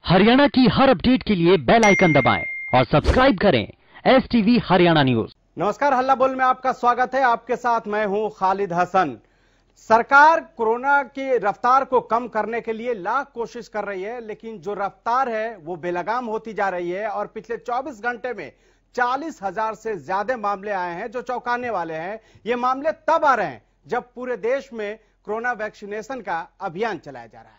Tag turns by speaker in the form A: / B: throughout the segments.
A: हरियाणा की हर अपडेट के लिए बेल आइकन दबाएं और सब्सक्राइब करें STV हरियाणा न्यूज।
B: नमस्कार, हल्ला बोल में आपका स्वागत है। आपके साथ मैं हूं खालिद हसन। सरकार कोरोना की रफ्तार को कम करने के लिए लाख कोशिश कर रही है, लेकिन जो रफ्तार है वो बेलगाम होती जा रही है और पिछले 24 घंटे में 40,000 से ज्यादा मामले आए हैं जो चौंकाने वाले हैं। ये मामले तब आ रहे हैं जब पूरे देश में कोरोना वैक्सीनेशन का अभियान चलाया जा रहा है।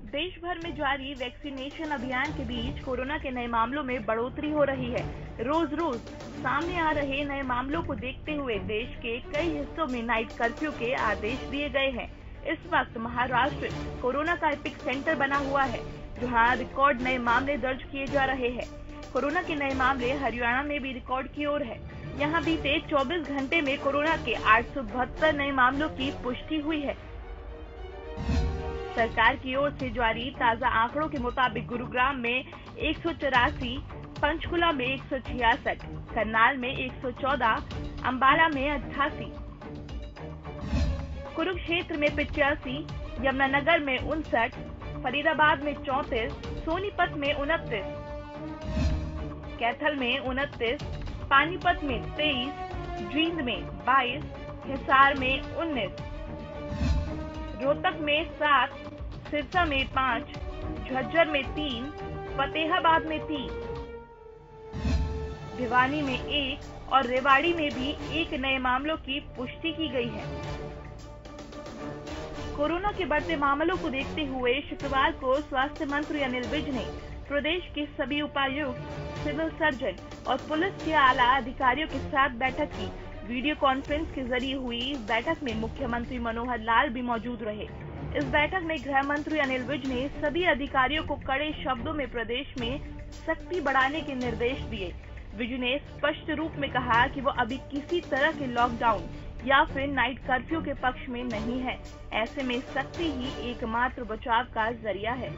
C: देश भर में जारी वैक्सीनेशन अभियान के बीच कोरोना के नए मामलों में बढ़ोतरी हो रही है। रोज रोज सामने आ रहे नए मामलों को देखते हुए देश के कई हिस्सों में नाइट कर्फ्यू के आदेश दिए गए हैं। इस वक्त महाराष्ट्र कोरोना का एपिक सेंटर बना हुआ है, जहां रिकॉर्ड नए मामले दर्ज किए जा रहे हैं। कोरोना के नए मामले हरियाणा में भी रिकॉर्ड की ओर है। यहाँ बीते 24 घंटे में कोरोना के 872 नए मामलों की पुष्टि हुई है। सरकार की ओर से जारी ताजा आंकड़ों के मुताबिक गुरुग्राम में 184, पंचकुला में 166, करनाल में 114, अंबाला में 88, कुरुक्षेत्र में 85, यमुनानगर में 59, फरीदाबाद में 34, सोनीपत में 29, कैथल में 29, पानीपत में 23, जींद में 22, हिसार में 19, रोहतक में 7, सिरसा में 5, झज्जर में 3, फतेहाबाद में 3, भिवानी में 1 और रेवाड़ी में भी 1 नए मामलों की पुष्टि की गई है। कोरोना के बढ़ते मामलों को देखते हुए शुक्रवार को स्वास्थ्य मंत्री अनिल विज ने प्रदेश के सभी उपायुक्त, सिविल सर्जन और पुलिस के आला अधिकारियों के साथ बैठक की। वीडियो कॉन्फ्रेंस के जरिए हुई इस बैठक में मुख्यमंत्री मनोहर लाल भी मौजूद रहे। इस बैठक में गृह मंत्री अनिल विज ने सभी अधिकारियों को कड़े शब्दों में प्रदेश में सख्ती बढ़ाने के निर्देश दिए। विज ने स्पष्ट रूप में कहा कि वो अभी किसी तरह के लॉकडाउन या फिर नाइट कर्फ्यू के पक्ष में नहीं है। ऐसे में सख्ती ही एकमात्र बचाव का जरिया है।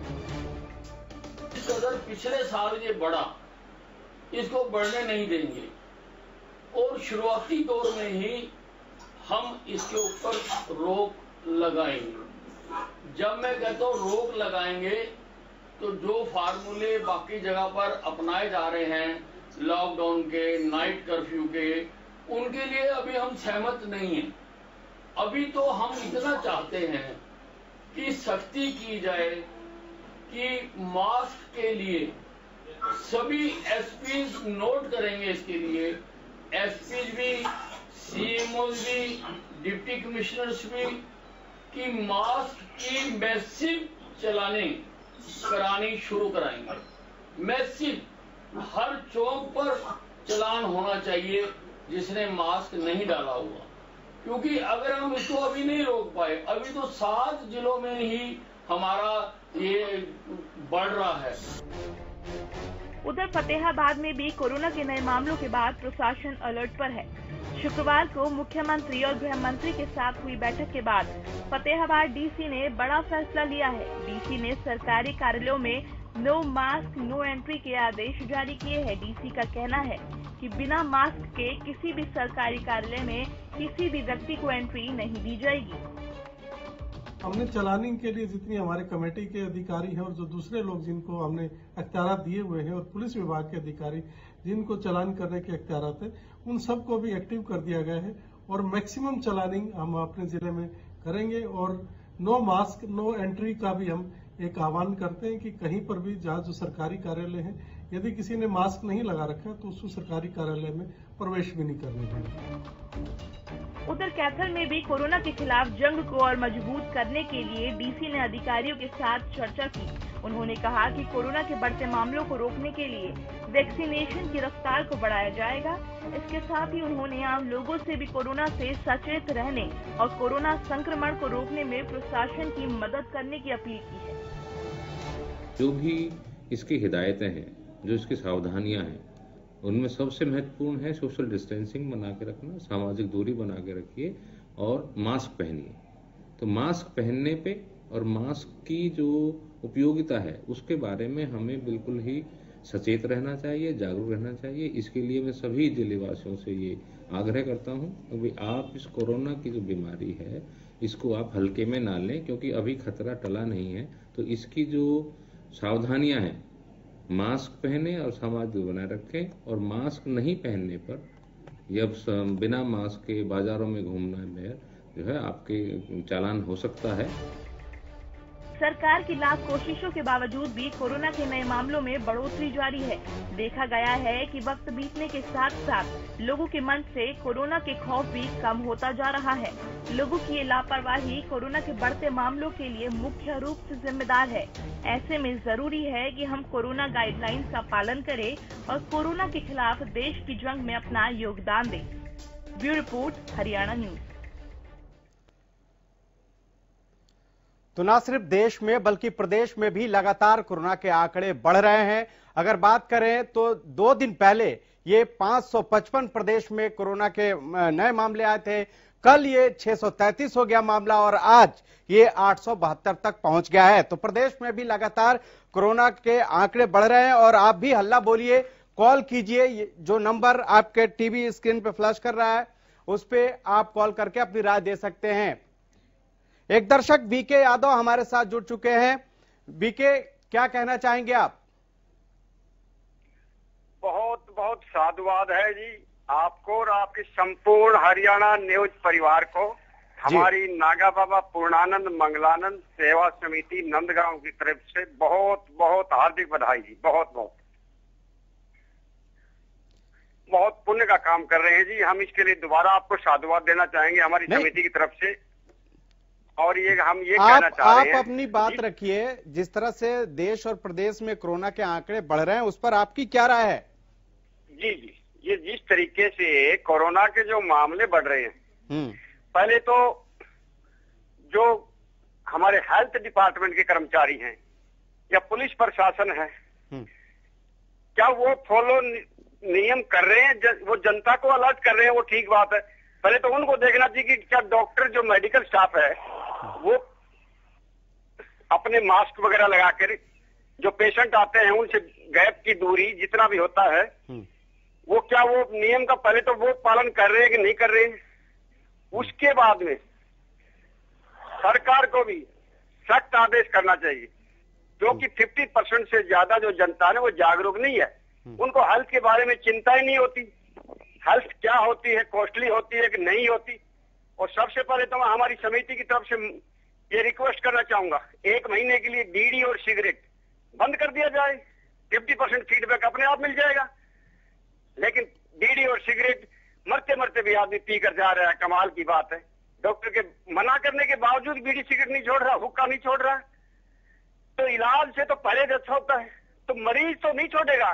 D: अगर पिछले साल ये बढ़ा, इसको बढ़ने नहीं देंगे और शुरुआती दौर में ही हम इसके ऊपर रोक लगाएंगे। जब मैं कहता हूँ रोक लगाएंगे, तो जो फार्मूले बाकी जगह पर अपनाए जा रहे हैं लॉकडाउन के, नाइट कर्फ्यू के, उनके लिए अभी हम सहमत नहीं हैं। अभी तो हम इतना चाहते हैं कि सख्ती की जाए कि मास्क के लिए सभी एसपीज नोट करेंगे। इसके लिए एसपीज भी, सीएमओज भी, डिप्टी कमिश्नर्स भी कि मास्क की मैसिव चलाने करानी शुरू कराएंगे। मैसिव हर चौक पर चलान होना चाहिए जिसने मास्क नहीं डाला हुआ, क्योंकि अगर हम इसको अभी नहीं रोक पाए, अभी तो 7 जिलों में ही हमारा ये बढ़ रहा है।
C: उधर फतेहाबाद में भी कोरोना के नए मामलों के बाद प्रशासन अलर्ट पर है। शुक्रवार को मुख्यमंत्री और गृह मंत्री के साथ हुई बैठक के बाद फतेहाबाद डीसी ने बड़ा फैसला लिया है। डीसी ने सरकारी कार्यालयों में नो मास्क नो एंट्री के आदेश जारी किए हैं। डीसी का कहना है कि बिना मास्क के किसी भी सरकारी कार्यालय में किसी भी व्यक्ति को एंट्री नहीं दी जाएगी।
E: हमने चलानिंग के लिए जितनी हमारे कमेटी के अधिकारी हैं और जो दूसरे लोग जिनको हमने अख्तियार दिए हुए हैं और पुलिस विभाग के अधिकारी जिनको चलान करने के अख्तियार थे, उन सबको भी एक्टिव कर दिया गया है और मैक्सिमम चलानिंग हम अपने जिले में करेंगे। और नो मास्क नो एंट्री का भी हम एक आह्वान करते हैं कि कहीं पर भी जहाँ जो सरकारी कार्यालय है, यदि किसी ने मास्क नहीं लगा रखा तो उसको सरकारी कार्यालय में प्रवेश भी नहीं करने देंगे।
C: उधर कैथल में भी कोरोना के खिलाफ जंग को और मजबूत करने के लिए डीसी ने अधिकारियों के साथ चर्चा की। उन्होंने कहा कि कोरोना के बढ़ते मामलों को रोकने के लिए वैक्सीनेशन की रफ्तार को बढ़ाया जाएगा। इसके साथ ही उन्होंने आम लोगों से भी कोरोना से सचेत रहने और कोरोना संक्रमण को रोकने में प्रशासन की मदद करने की अपील की है।
F: जो भी इसकी हिदायतें हैं, जो इसकी सावधानियां हैं, उनमें सबसे महत्वपूर्ण है सोशल डिस्टेंसिंग बना के रखना, सामाजिक दूरी बना के रखिए और मास्क पहनिए। तो मास्क पहनने पे और मास्क की जो उपयोगिता है उसके बारे में हमें बिल्कुल ही सचेत रहना चाहिए, जागरूक रहना चाहिए। इसके लिए मैं सभी जिलेवासियों से ये आग्रह करता हूँ कि आप इस कोरोना की जो बीमारी है इसको आप हल्के में ना लें, क्योंकि अभी खतरा टला नहीं है। तो इसकी जो सावधानियां हैं, मास्क पहने और सामाजिक दूरी बनाए रखें, और मास्क नहीं पहनने पर या बिना मास्क के बाजारों में घूमना में जो है आपके चालान हो सकता है।
C: सरकार की लाख कोशिशों के बावजूद भी कोरोना के नए मामलों में बढ़ोतरी जारी है। देखा गया है कि वक्त बीतने के साथ साथ लोगों के मन से कोरोना के खौफ भी कम होता जा रहा है। लोगों की ये लापरवाही कोरोना के बढ़ते मामलों के लिए मुख्य रूप से जिम्मेदार है। ऐसे में जरूरी है कि हम कोरोना गाइडलाइंस का पालन करें और कोरोना के खिलाफ देश की जंग में अपना योगदान दें। Bureau report, Haryana news.
B: तो न सिर्फ देश में बल्कि प्रदेश में भी लगातार कोरोना के आंकड़े बढ़ रहे हैं। अगर बात करें तो 2 दिन पहले ये 555 प्रदेश में कोरोना के नए मामले आए थे। कल ये 633 हो गया मामला और आज ये 872 तक पहुंच गया है। तो प्रदेश में भी लगातार कोरोना के आंकड़े बढ़ रहे हैं और आप भी हल्ला बोलिए, कॉल कीजिए। जो नंबर आपके टीवी स्क्रीन पे फ्लैश कर रहा है उस पे आप कॉल करके अपनी राय दे सकते हैं। एक दर्शक बीके यादव हमारे साथ जुड़ चुके हैं। बीके, क्या कहना चाहेंगे आप?
G: बहुत बहुत साधुवाद है जी आपको और आपके संपूर्ण हरियाणा न्यूज परिवार को। हमारी नागा बाबा पूर्णानंद मंगलानंद सेवा समिति नंदगांव की तरफ से बहुत बहुत हार्दिक बधाई जी। बहुत बहुत बहुत पुण्य का काम कर रहे हैं जी। हम इसके लिए दोबारा आपको साधुवाद देना चाहेंगे हमारी समिति की तरफ से। और ये हम ये कहना चाह रहे हैं,
B: आप अपनी बात रखिए। जिस तरह से देश और प्रदेश में कोरोना के आंकड़े बढ़ रहे हैं उस पर आपकी क्या राय है?
G: जी जी, ये जिस तरीके से कोरोना के जो मामले बढ़ रहे हैं, पहले तो जो हमारे हेल्थ डिपार्टमेंट के कर्मचारी हैं या पुलिस प्रशासन है, क्या वो फॉलो नियम कर रहे हैं? वो जनता को अलर्ट कर रहे हैं, वो ठीक बात है। पहले तो उनको देखना चाहिए कि क्या डॉक्टर जो मेडिकल स्टाफ है वो अपने मास्क वगैरह लगा कर जो पेशेंट आते हैं उनसे गैप की दूरी जितना भी होता है वो क्या वो नियम का पहले तो वो पालन कर रहे हैं कि नहीं कर रहे हैं। उसके बाद में सरकार को भी सख्त आदेश करना चाहिए, क्योंकि 50% से ज्यादा जो जनता है वो जागरूक नहीं है। उनको हेल्थ के बारे में चिंता ही नहीं होती, हेल्थ क्या होती है, कॉस्टली होती है कि नहीं होती। और सबसे पहले तो मैं हमारी समिति की तरफ से ये रिक्वेस्ट करना चाहूंगा, 1 महीने के लिए बीड़ी और सिगरेट बंद कर दिया जाए। 50% फीडबैक अपने आप मिल जाएगा। लेकिन बीड़ी और सिगरेट मरते मरते भी आदमी पी कर जा रहा है, कमाल की बात है। डॉक्टर के मना करने के बावजूद बीड़ी सिगरेट नहीं छोड़ रहा, हुक्का नहीं छोड़ रहा। तो इलाज से तो पहले अच्छा होता है। तो मरीज तो नहीं छोड़ेगा,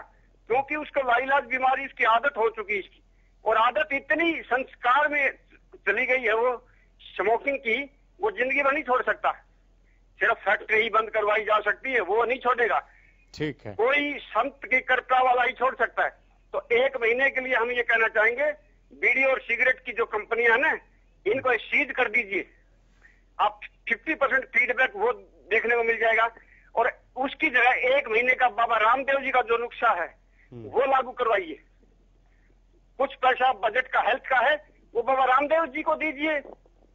G: क्योंकि उसको लाइलाज बीमारी उसकी आदत हो चुकी है इसकी। और आदत इतनी संस्कार में चली गई है वो स्मोकिंग की, वो जिंदगी भर नहीं छोड़ सकता। सिर्फ फैक्ट्री ही बंद करवाई जा सकती है, वो नहीं छोड़ेगा।
B: ठीक है,
G: कोई संत की कृपा वाला ही छोड़ सकता है। तो 1 महीने के लिए हम ये कहना चाहेंगे, बीड़ी और सिगरेट की जो कंपनियां हैं ना, इनको सीज कर दीजिए। आप 50% फीडबैक वो देखने को मिल जाएगा। और उसकी जगह 1 महीने का बाबा रामदेव जी का जो नुस्खा है वो लागू करवाइए। कुछ पैसा बजट का हेल्थ का है वो बाबा रामदेव जी को दीजिए,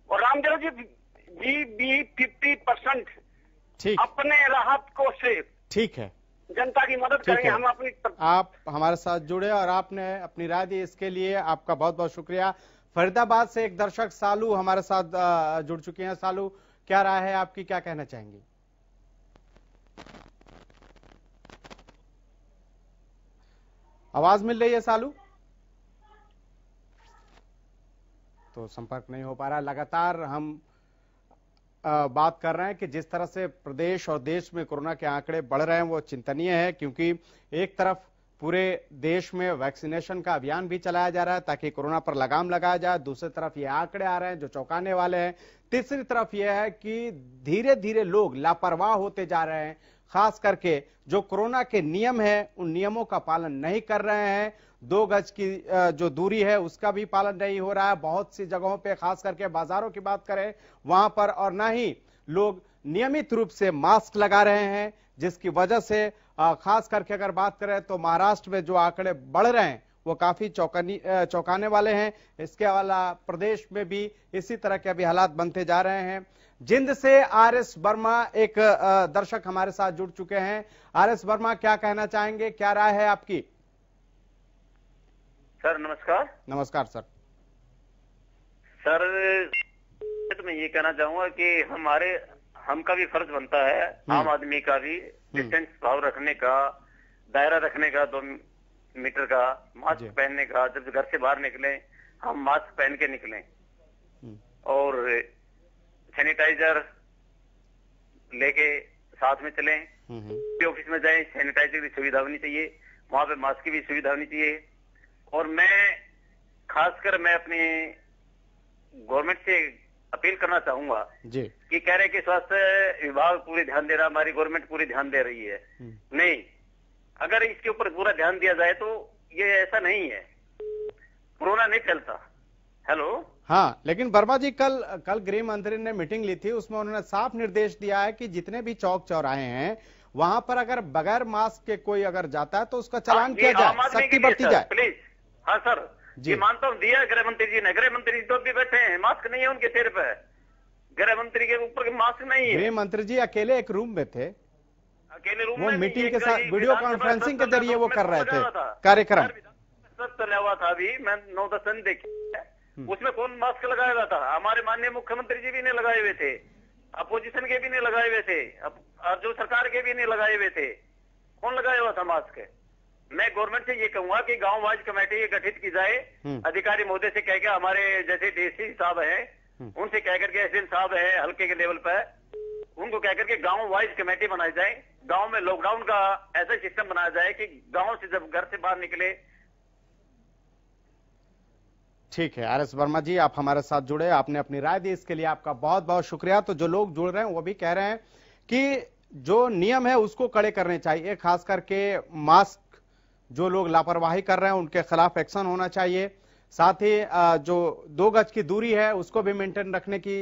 G: और रामदेव जी भी 50% अपने राहत को से
B: ठीक है
G: जनता की मदद करेंगे। हम अपनी
B: आप हमारे साथ जुड़े और आपने अपनी राय दी, इसके लिए आपका बहुत बहुत शुक्रिया। फरीदाबाद से एक दर्शक सालू हमारे साथ जुड़ चुके हैं। सालू, क्या राय है आपकी, क्या कहना चाहेंगे? आवाज मिल रही है सालू? तो संपर्क नहीं हो पा रहा। लगातार हम बात कर रहे हैं कि जिस तरह से प्रदेश और देश में कोरोना के आंकड़े बढ़ रहे हैं वो चिंतनीय है, क्योंकि एक तरफ पूरे देश में वैक्सीनेशन का अभियान भी चलाया जा रहा है ताकि कोरोना पर लगाम लगाया जाए। दूसरी तरफ ये आंकड़े आ रहे हैं जो चौंकाने वाले हैं। तीसरी तरफ यह है कि धीरे धीरे लोग लापरवाह होते जा रहे हैं, खास करके जो कोरोना के नियम है उन नियमों का पालन नहीं कर रहे हैं। 2 गज की जो दूरी है उसका भी पालन नहीं हो रहा है। बहुत सी जगहों पे, खास करके बाजारों की बात करें वहां पर, और ना ही लोग नियमित रूप से मास्क लगा रहे हैं, जिसकी वजह से खास करके अगर बात करें तो महाराष्ट्र में जो आंकड़े बढ़ रहे हैं वो काफी चौंकाने वाले हैं। इसके अलावा प्रदेश में भी इसी तरह के अभी हालात बनते जा रहे हैं। जिंद से आर.एस. वर्मा एक दर्शक हमारे साथ जुड़ चुके हैं। आर.एस. वर्मा, क्या कहना चाहेंगे, क्या राय है आपकी?
H: सर नमस्कार।
B: नमस्कार सर।
H: सर तो मैं ये कहना चाहूंगा कि हम का भी फर्ज बनता है, आम आदमी का भी, डिस्टेंस भाव रखने का, दायरा रखने का, 2 मीटर का, मास्क पहनने का। जब घर से बाहर निकलें हम मास्क पहन के निकलें और सैनिटाइजर लेके साथ में चलें। ऑफिस में जाएं सैनिटाइजर की सुविधा होनी चाहिए, वहां पे मास्क की भी सुविधा होनी चाहिए। और मैं खासकर मैं अपनी गवर्नमेंट से अपील करना चाहूंगा
B: जी
H: कि कह रहे कि स्वास्थ्य विभाग पूरी ध्यान दे रहा, हमारी गवर्नमेंट पूरी ध्यान दे रही है। नहीं, अगर इसके ऊपर पूरा ध्यान दिया जाए तो ये ऐसा नहीं है, कोरोना नहीं फैलता। हेलो,
B: हाँ, लेकिन वर्मा जी कल गृह मंत्री ने मीटिंग ली थी, उसमें उन्होंने साफ निर्देश दिया है कि जितने भी चौक चौराहे हैं वहां पर अगर बगैर मास्क के कोई अगर जाता है तो उसका चालान किया जाए, सख्ती बरती जाए।
H: प्लीज। हाँ सर, ये मानता हूँ, दिया गृह मंत्री जी ने। गृह मंत्री जी तो भी बैठे हैं, मास्क नहीं है उनके सिर पे, गृह मंत्री के ऊपर मास्क नहीं है।
B: गृह मंत्री जी अकेले एक रूम में थे,
H: अकेले रूम
B: वो
H: में
B: मीटिंग के साथ वीडियो कॉन्फ्रेंसिंग के जरिए वो कर रहे थे कार्यक्रम।
H: सब चला हुआ था, अभी मैं 9-10 दिन देखी, उसमें कौन मास्क लगाया हुआ था? हमारे माननीय मुख्यमंत्री जी भी नहीं लगाए हुए थे, अपोजिशन के भी नहीं लगाए हुए थे, और जो सरकार के भी नहीं लगाए हुए थे। कौन लगाया हुआ था मास्क? मैं गवर्नमेंट से ये कहूंगा कि गांव वाइज कमेटी गठित की जाए, अधिकारी महोदय से कह के, हमारे जैसे डीसी साहब हैं उनसे कह करके, एसडीएम साहब है हल्के के लेवल पर, उनको कह करके गांव वाइज कमेटी बनाई जाए। गांव में लॉकडाउन का ऐसा सिस्टम बनाया जाए कि गांव से जब घर से बाहर निकले।
B: ठीक है आर.एस. वर्मा जी, आप हमारे साथ जुड़े, आपने अपनी राय दी, इसके लिए आपका बहुत बहुत शुक्रिया। तो जो लोग जुड़ रहे हैं वो भी कह रहे हैं कि जो नियम है उसको कड़े करने चाहिए, खास करके मास्क जो लोग लापरवाही कर रहे हैं उनके खिलाफ एक्शन होना चाहिए। साथ ही जो 2 गज की दूरी है उसको भी मेंटेन रखने की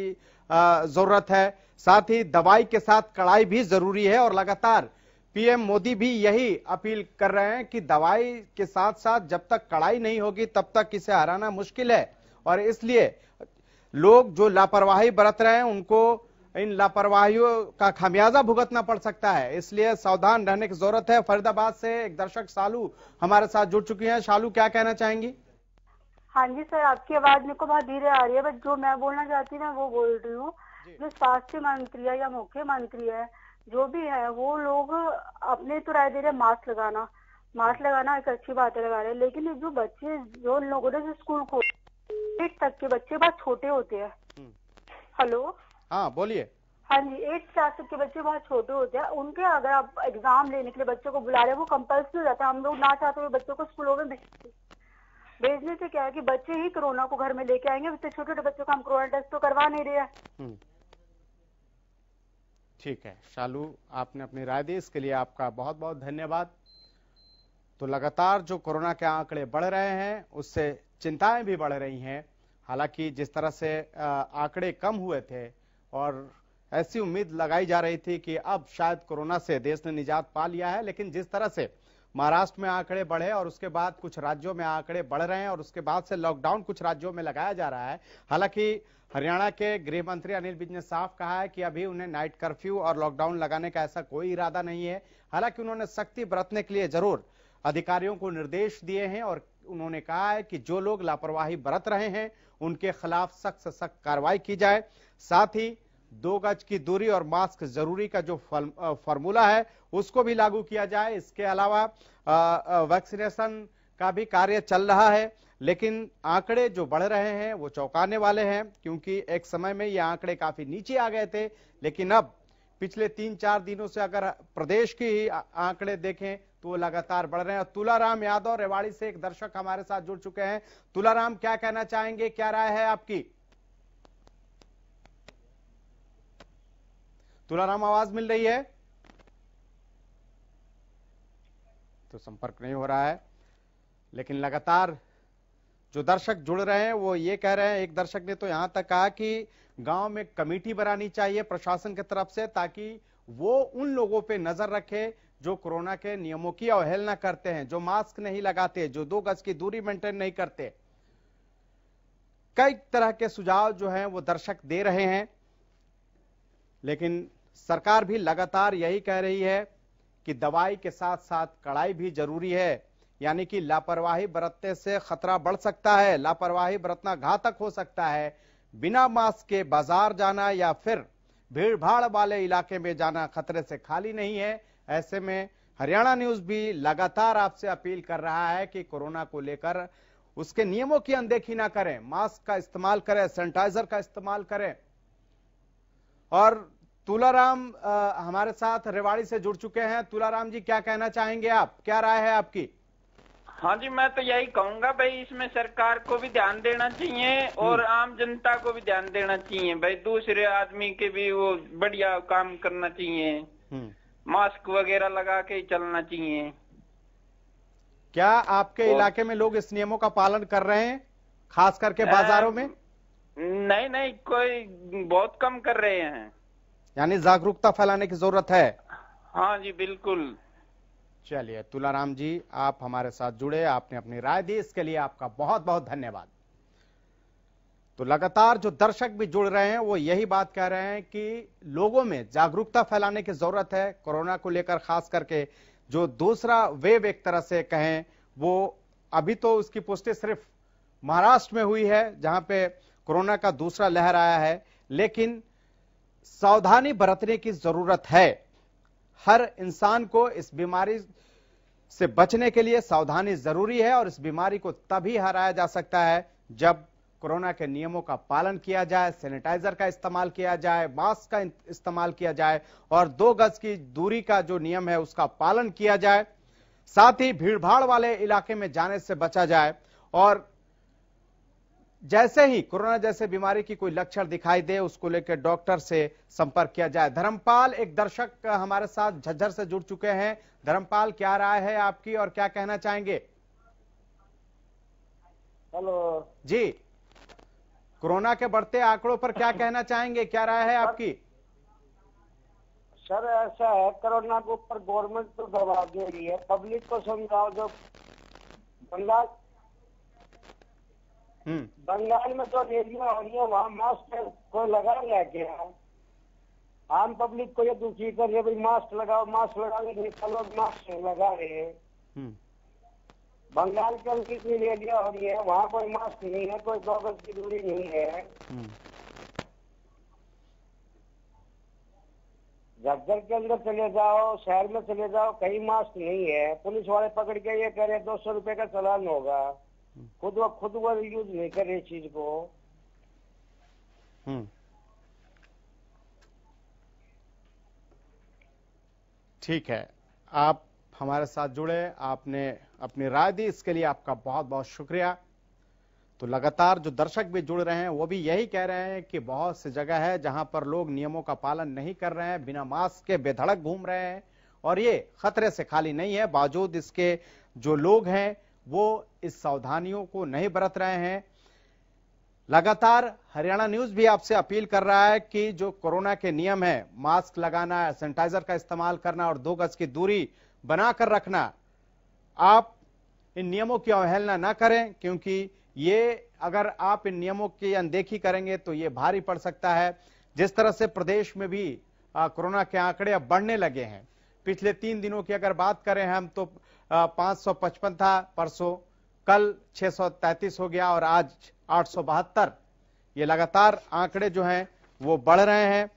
B: जरूरत है। साथ ही दवाई के साथ कड़ाई भी जरूरी है, और लगातार पीएम मोदी भी यही अपील कर रहे हैं कि दवाई के साथ साथ जब तक कड़ाई नहीं होगी तब तक इसे हराना मुश्किल है, और इसलिए लोग जो लापरवाही बरत रहे हैं उनको इन लापरवाहियों का खामियाजा भुगतना पड़ सकता है, इसलिए सावधान रहने की जरूरत है। फरीदाबाद से एक दर्शक शालू हमारे साथ जुड़ चुकी हैं। शालू, क्या कहना चाहेंगी?
I: हाँ जी सर, आपकी आवाज मेरे को बहुत धीरे आ रही है, बट जो मैं बोलना चाहती हूँ वो बोल रही हूँ। जो स्वास्थ्य मंत्री है या मुख्यमंत्री है, जो भी है, वो लोग अपने तो राय दे रहे मास्क लगाना एक अच्छी बात है, लगा रहे हैं, लेकिन जो बच्चे, जो लोगों ने जो स्कूल को 8 तक के बच्चे बहुत छोटे होते हैं। हेलो,
B: हाँ बोलिए।
I: हाँ जी, 8 क्लास तक के बच्चे बहुत छोटे होते हैं, उनके अगर आप एग्जाम लेने के लिए बच्चों को बुला रहे हैं वो कंपल्सरी हो जाता है। हम लोग ना चाहते हुए बच्चों को स्कूलों में भेजने से क्या है कि बच्चे ही कोरोना को घर में लेके आएंगे। इससे छोटे छोटे बच्चों का हम कोरोना टेस्ट तो करवा नहीं रहे हैं।
B: ठीक है शालू, आपने अपनी राय दी, इसके लिए आपका बहुत बहुत धन्यवाद। तो लगातार जो कोरोना के आंकड़े बढ़ रहे हैं उससे चिंताएं भी बढ़ रही हैं। हालांकि जिस तरह से आंकड़े कम हुए थे और ऐसी उम्मीद लगाई जा रही थी कि अब शायद कोरोना से देश ने निजात पा लिया है, लेकिन जिस तरह से महाराष्ट्र में आंकड़े बढ़े और उसके बाद कुछ राज्यों में आंकड़े बढ़ रहे हैं और उसके बाद से लॉकडाउन कुछ राज्यों में लगाया जा रहा है। हालांकि हरियाणा के गृह मंत्री अनिल विज ने साफ कहा है कि अभी उन्हें नाइट कर्फ्यू और लॉकडाउन लगाने का ऐसा कोई इरादा नहीं है। हालांकि उन्होंने सख्ती बरतने के लिए जरूर अधिकारियों को निर्देश दिए हैं और उन्होंने कहा है कि जो लोग लापरवाही बरत रहे हैं उनके खिलाफ सख्त से सख्त कार्रवाई की जाए। साथ ही 2 गज की दूरी और मास्क जरूरी का जो फॉर्मूला है उसको भी लागू किया जाए। इसके अलावा वैक्सीनेशन का भी कार्य चल रहा है, लेकिन आंकड़े जो बढ़ रहे हैं वो चौंकाने वाले हैं, क्योंकि एक समय में ये आंकड़े काफी नीचे आ गए थे, लेकिन अब पिछले 3-4 दिनों से अगर प्रदेश के ही आंकड़े देखें तो लगातार बढ़ रहे हैं। तुलाराम यादव रेवाड़ी से एक दर्शक हमारे साथ जुड़ चुके हैं। तुलाराम, क्या कहना चाहेंगे, क्या राय है आपकी? तुलाराम, आवाज मिल रही है? तो संपर्क नहीं हो रहा है, लेकिन लगातार जो दर्शक जुड़ रहे हैं वो ये कह रहे हैं। एक दर्शक ने तो यहां तक कहा कि गांव में कमेटी बनानी चाहिए प्रशासन की तरफ से, ताकि वो उन लोगों पे नजर रखे जो कोरोना के नियमों की अवहेलना करते हैं, जो मास्क नहीं लगाते, जो 2 गज की दूरी मेंटेन नहीं करते। कई तरह के सुझाव जो हैं वो दर्शक दे रहे हैं, लेकिन सरकार भी लगातार यही कह रही है कि दवाई के साथ साथ कड़ाई भी जरूरी है, यानी कि लापरवाही बरतने से खतरा बढ़ सकता है, लापरवाही बरतना घातक हो सकता है। बिना मास्क के बाजार जाना या फिर भीड़ भाड़ वाले इलाके में जाना खतरे से खाली नहीं है। ऐसे में हरियाणा न्यूज भी लगातार आपसे अपील कर रहा है कि कोरोना को लेकर उसके नियमों की अनदेखी ना करें, मास्क का इस्तेमाल करें, सैनिटाइजर का इस्तेमाल करें। और तुलाराम हमारे साथ रेवाड़ी से जुड़ चुके हैं। तुलाराम जी, क्या कहना चाहेंगे आप, क्या राय है आपकी?
J: हाँ जी, मैं तो यही कहूंगा भाई, इसमें सरकार को भी ध्यान देना चाहिए और आम जनता को भी ध्यान देना चाहिए भाई। दूसरे आदमी के भी वो बढ़िया काम करना चाहिए, मास्क वगैरह लगा के चलना चाहिए।
B: क्या आपके इलाके में लोग इस नियमों का पालन कर रहे हैं, खास करके बाजारों में?
J: नहीं, कोई बहुत कम कर रहे हैं।
B: यानी जागरूकता फैलाने की जरूरत है।
J: हाँ जी, बिल्कुल।
B: चलिए तुलाराम जी, आप हमारे साथ जुड़े, आपने अपनी राय दी, इसके लिए आपका बहुत बहुत धन्यवाद। तो लगातार जो दर्शक भी जुड़ रहे हैं वो यही बात कह रहे हैं कि लोगों में जागरूकता फैलाने की जरूरत है कोरोना को लेकर, खास करके जो दूसरा वेव एक तरह से कहें, वो अभी तो उसकी पुष्टि सिर्फ महाराष्ट्र में हुई है जहां पे कोरोना का दूसरा लहर आया है, लेकिन सावधानी बरतने की जरूरत है। हर इंसान को इस बीमारी से बचने के लिए सावधानी जरूरी है और इस बीमारी को तभी हराया जा सकता है जब कोरोना के नियमों का पालन किया जाए, सैनिटाइजर का इस्तेमाल किया जाए, मास्क का इस्तेमाल किया जाए और 2 गज की दूरी का जो नियम है उसका पालन किया जाए। साथ ही भीड़भाड़ वाले इलाके में जाने से बचा जाए और जैसे ही कोरोना जैसे बीमारी की कोई लक्षण दिखाई दे उसको लेकर डॉक्टर से संपर्क किया जाए। धर्मपाल, एक दर्शक हमारे साथ झज्जर से जुड़ चुके हैं। धर्मपाल, क्या राय है आपकी और क्या कहना चाहेंगे?
K: हेलो
B: जी, कोरोना के बढ़ते आंकड़ों पर क्या कहना चाहेंगे, क्या राय है आपकी?
K: सर, ऐसा है, कोरोना के ऊपर गवर्नमेंट तो दबाव दे रही है, पब्लिक को समझाओ। जो बंगाल में जो रैलियां हो रही है वहाँ मास्क को लगा लिया गया। आम पब्लिक को ये दुखी कर रहे, भाई मास्क लगाओ, मास्क लगा के लोग मास्क लगा रहे हैं। बंगाल के अंदर कितनी रैलियां हो रही है, वहाँ कोई मास्क नहीं है, कोई 2 गज की दूरी नहीं है। झज्जर के अंदर चले जाओ, शहर में चले जाओ, कहीं मास्क नहीं है। पुलिस वाले पकड़ के ये कह रहे 200 रुपए का चालान होगा। खुद वो यूज नहीं कर रहे चीज को।
B: ठीक है, आप हमारे साथ जुड़े, आपने अपनी राय दी, इसके लिए आपका बहुत बहुत शुक्रिया। तो लगातार जो दर्शक भी जुड़ रहे हैं वो भी यही कह रहे हैं कि बहुत सी जगह है जहां पर लोग नियमों का पालन नहीं कर रहे हैं, बिना मास्क के बेधड़क घूम रहे हैं और ये खतरे से खाली नहीं है। बावजूद इसके जो लोग हैं वो इस सावधानियों को नहीं बरत रहे हैं। लगातार हरियाणा न्यूज भी आपसे अपील कर रहा है कि जो कोरोना के नियम है, मास्क लगाना, सैनिटाइजर का इस्तेमाल करना और 2 गज की दूरी बनाकर रखना, आप इन नियमों की अवहेलना ना करें, क्योंकि ये अगर आप इन नियमों की अनदेखी करेंगे तो ये भारी पड़ सकता है। जिस तरह से प्रदेश में भी कोरोना के आंकड़े अब बढ़ने लगे हैं, पिछले 3 दिनों की अगर बात करें हम तो 555 था परसों, कल 633 हो गया और आज 872। ये लगातार आंकड़े जो हैं वो बढ़ रहे हैं।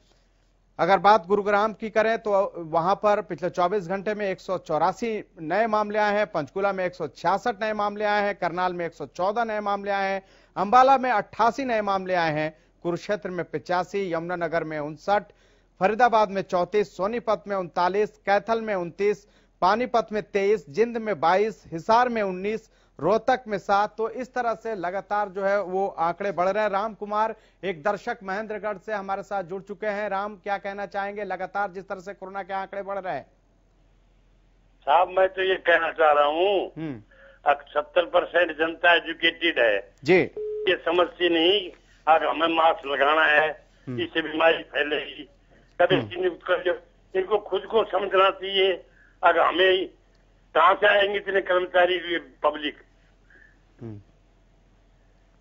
B: अगर बात गुरुग्राम की करें तो वहां पर पिछले 24 घंटे में 184 नए मामले आए हैं, पंचकुला में 166 नए मामले आए हैं, करनाल में 114 नए मामले आए हैं, अंबाला में 88 नए मामले आए हैं, कुरुक्षेत्र में 85, यमुनानगर में 59, फरीदाबाद में 34, सोनीपत में 39, कैथल में 29, पानीपत में 23, जिंद में 22, हिसार में 19, रोहतक में 7। तो इस तरह से लगातार जो है वो आंकड़े बढ़ रहे हैं। राम कुमार, एक दर्शक महेंद्रगढ़ से हमारे साथ जुड़ चुके हैं। राम, क्या कहना चाहेंगे लगातार जिस तरह से कोरोना के आंकड़े बढ़ रहे हैं?
L: साहब, मैं तो ये कहना चाह रहा हूँ, 70% जनता एजुकेटेड है जी, ये समझती नहीं अब हमें मास्क लगाना है, इससे बीमारी फैलेगी। कभी इनको खुद को समझना चाहिए अगर हमें कहाँ से आएंगे इतने कर्मचारी पब्लिक?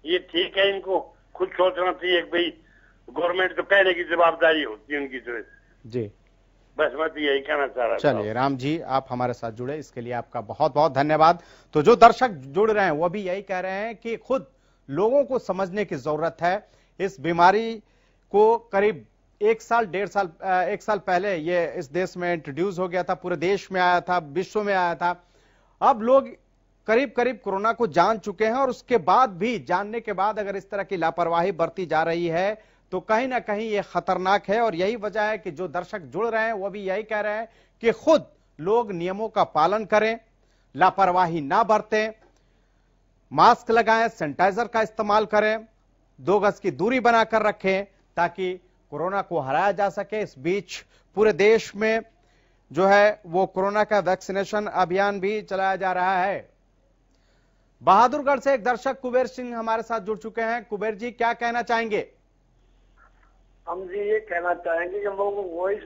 L: ये ठीक है, इनको खुद सोचना चाहिए कि भाई गवर्नमेंट तो कहने की जवाबदारी होती है उनकी तरफ
B: जी।
L: बस मैं तो यही कहना चाह रहा था।
B: चलिए राम जी, आप हमारे साथ जुड़े, इसके लिए आपका बहुत बहुत धन्यवाद। तो जो दर्शक जुड़ रहे हैं वो भी यही कह रहे हैं कि खुद लोगों को समझने की जरूरत है। इस बीमारी को करीब 1 साल 1.5 साल पहले ये इस देश में इंट्रोड्यूस हो गया था, पूरे देश में आया था, विश्व में आया था। अब लोग करीब करीब कोरोना को जान चुके हैं और उसके बाद भी, जानने के बाद अगर इस तरह की लापरवाही बरती जा रही है तो कहीं ना कहीं ये खतरनाक है। और यही वजह है कि जो दर्शक जुड़ रहे हैं वो भी यही कह रहे हैं कि खुद लोग नियमों का पालन करें, लापरवाही ना बरतें, मास्क लगाएं, सैनिटाइजर का इस्तेमाल करें, 2 गज की दूरी बनाकर रखें ताकि कोरोना को हराया जा सके। इस बीच पूरे देश में जो है वो कोरोना का वैक्सीनेशन अभियान भी चलाया जा रहा है। बहादुरगढ़ से एक दर्शक कुबेर सिंह हमारे साथ जुड़ चुके हैं। कुबेर जी, क्या कहना चाहेंगे?
M: हम जी ये कहना चाहेंगे कि लोगों को इस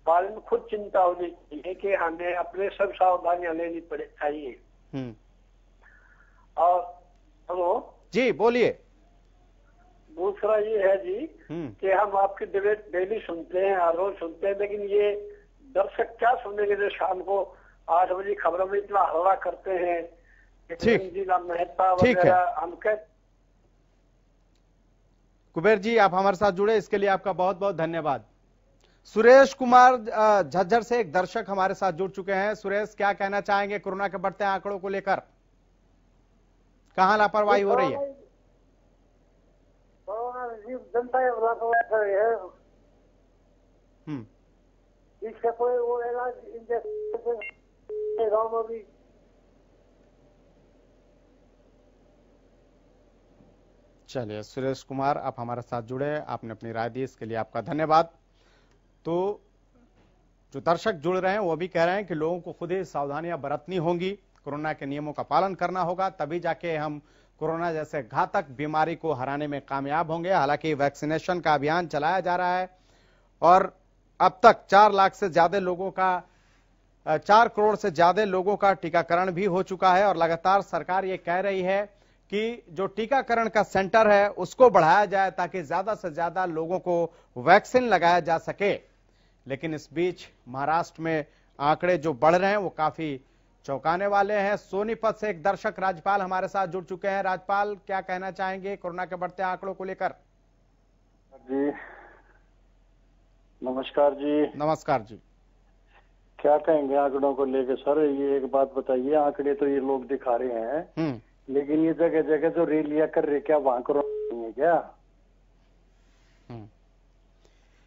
M: बारे में खुद चिंता होनी चाहिए कि हमें अपने सब सावधानियां लेनी चाहिए। और हेलो
B: जी, बोलिए।
M: दूसरा ये है जी कि हम आपकी डिबेट डेली सुनते हैं, हर रोज सुनते हैं, लेकिन ये दर्शक क्या सुनेंगे जो शाम को 8 बजे खबरों में इतना हल्ला करते हैं। जिला मेहता वगैरह हम
B: कुबेर जी, आप हमारे साथ जुड़े, इसके लिए आपका बहुत बहुत धन्यवाद। सुरेश कुमार झज्जर से एक दर्शक हमारे साथ जुड़ चुके हैं। सुरेश, क्या कहना चाहेंगे कोरोना के बढ़ते आंकड़ों को लेकर? कहां लापरवाही हो रही है?
K: जनता इसका कोई वो इलाज गाँव में भी
B: चलिए सुरेश कुमार, आप हमारे साथ जुड़े, आपने अपनी राय दी, इसके लिए आपका धन्यवाद। तो जो दर्शक जुड़ रहे हैं वो भी कह रहे हैं कि लोगों को खुद ही सावधानियां बरतनी होंगी, कोरोना के नियमों का पालन करना होगा, तभी जाके हम कोरोना जैसे घातक बीमारी को हराने में कामयाब होंगे। हालांकि वैक्सीनेशन का अभियान चलाया जा रहा है और अब तक 4 लाख से ज्यादा लोगों का 4 करोड़ से ज्यादा लोगों का टीकाकरण भी हो चुका है। और लगातार सरकार ये कह रही है कि जो टीकाकरण का सेंटर है उसको बढ़ाया जाए ताकि ज्यादा से ज्यादा लोगों को वैक्सीन लगाया जा सके। लेकिन इस बीच महाराष्ट्र में आंकड़े जो बढ़ रहे हैं वो काफी चौंकाने वाले हैं। सोनीपत से एक दर्शक राजपाल हमारे साथ जुड़ चुके हैं। राजपाल, क्या कहना चाहेंगे कोरोना के बढ़ते आंकड़ों को लेकर?
N: जी नमस्कार जी।
B: नमस्कार जी।
N: क्या कहेंगे आंकड़ों को लेकर सर? ये एक बात बताइए, आंकड़े तो ये लोग दिखा रहे हैं लेकिन ये जगह जगह जो रैलियां कर रहे, क्या वहां कोरोना नहीं है क्या?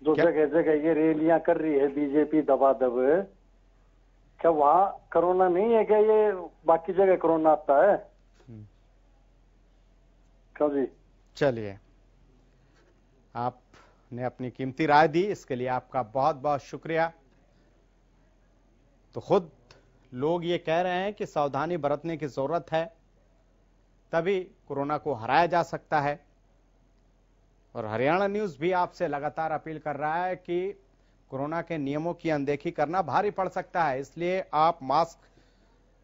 N: जो जगह जगह ये रैलियां कर रही है बीजेपी दबादब, क्या वहां कोरोना नहीं है क्या? ये बाकी जगह कोरोना आता है क्यों जी?
B: चलिए, आपने अपनी कीमती राय दी, इसके लिए आपका बहुत बहुत शुक्रिया। तो खुद लोग ये कह रहे हैं कि सावधानी बरतने की जरूरत है, तभी कोरोना को हराया जा सकता है। और हरियाणा न्यूज भी आपसे लगातार अपील कर रहा है कि कोरोना के नियमों की अनदेखी करना भारी पड़ सकता है, इसलिए आप मास्क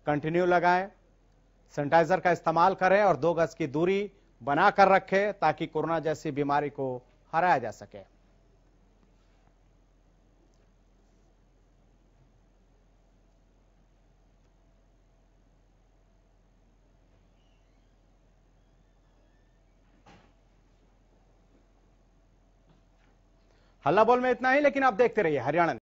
B: कंटिन्यू लगाएं, सैनिटाइजर का इस्तेमाल करें और 2 गज की दूरी बनाकर रखें ताकि कोरोना जैसी बीमारी को हराया जा सके। हल्ला बोल में इतना ही, लेकिन आप देखते रहिए हरियाणा।